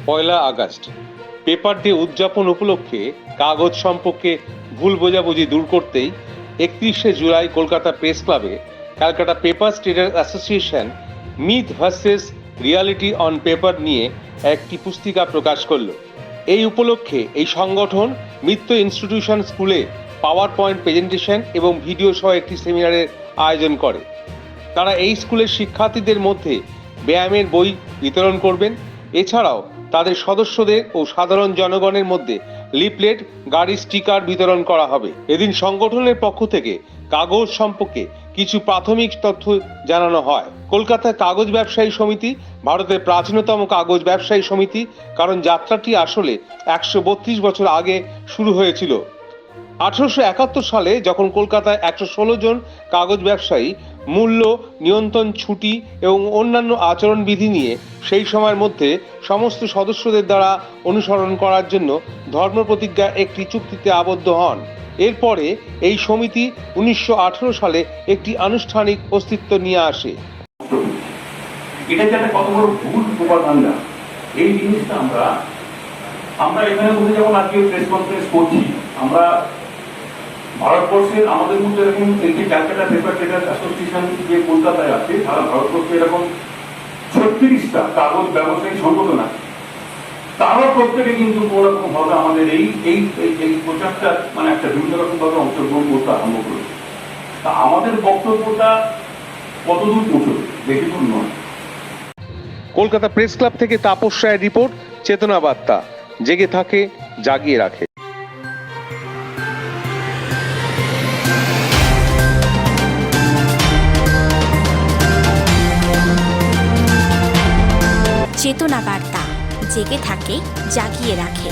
পয়লা August paper day উদযাপন উপলক্ষে কাগজ সম্পর্কে ভুল বোঝাবুঝি দূর করতেই 31শে জুলাই কলকাতা প্রেস ক্লাবে Calcutta paper traders association myth versus reality on paper নিয়ে একটি পুস্তিকা প্রকাশ করলো। এই উপলক্ষে এই সংগঠন মিত্র ইনস্টিটিউশন স্কুলে পাওয়ার পয়েন্ট প্রেজেন্টেশন এবং ভিডিও সহ একটি সেমিনারের আয়োজন করে। তারা এই স্কুলের শিক্ষার্থীদের মধ্যে ব্যায়ামের বই বিতরণ করবেন। এছাড়াও তাদের সদস্যদের ও সাধারণ জনগণের মধ্যে লিফলেট, গাড়ির স্টিকার বিতরণ করা হবে। এদিন সংগঠনের পক্ষ থেকে কাগজ সম্পর্কে কিছু প্রাথমিক তথ্য জানানো হয়। কলকাতার কাগজ ব্যবসায়ী সমিতি ভারতের প্রাচীনতম কাগজ ব্যবসায়ী সমিতি, কারণ যাত্রাটি আসলে 132 বছর আগে শুরু হয়েছিল। 1871 সালে যখন কলকাতায় 116 জন কাগজ ব্যবসায়ী মূল্য নিয়ন্ত্রণ, ছুটি এবং অন্যান্য আচরণবিধি নিয়ে সেই সময়ের মধ্যে সমস্ত সদস্যদের দ্বারা অনুসরণ করার জন্য ধর্মপ্রতিজ্ঞা একটি চুক্তিতে আবদ্ধ হন। এরপরে এই সমিতি 1918 সালে একটি আনুষ্ঠানিক অস্তিত্ব নিয়ে আসে। এটা যে একটা কত বড় ভুল প্রপাগান্ডা, এই জিনিসটা আমরা এখানে বসে যখন আজকে প্রেস কনফারেন্স করছি, আমরা ভারতবর্ষের আমাদের মধ্যে এরকম এই যে ক্যালকাটা পেপার ট্রেডার্স অ্যাসোসিয়েশন যে কলকাতায় আছে, সারা ভারতবর্ষে এরকম 36টা কাগজ ব্যবসায়ী সংগঠন আছে। তারা প্রত্যেকে কিন্তু কোনো রকম ভাবে আমাদের এই এই এই প্রচারটা মানে একটা বিভিন্ন রকম ভাবে অংশগ্রহণ করতে আরম্ভ করেছে। তা আমাদের বক্তব্যটা কতদূর পৌঁছবে বেশি দূর নয়। কলকাতা প্রেস ক্লাব থেকে তাপস রায়ের রিপোর্ট, চেতনা বার্তা। জেগে থাকে, জাগিয়ে রাখে। চেতনা বার্তা, জেগে থাকে, জাগিয়ে রাখে।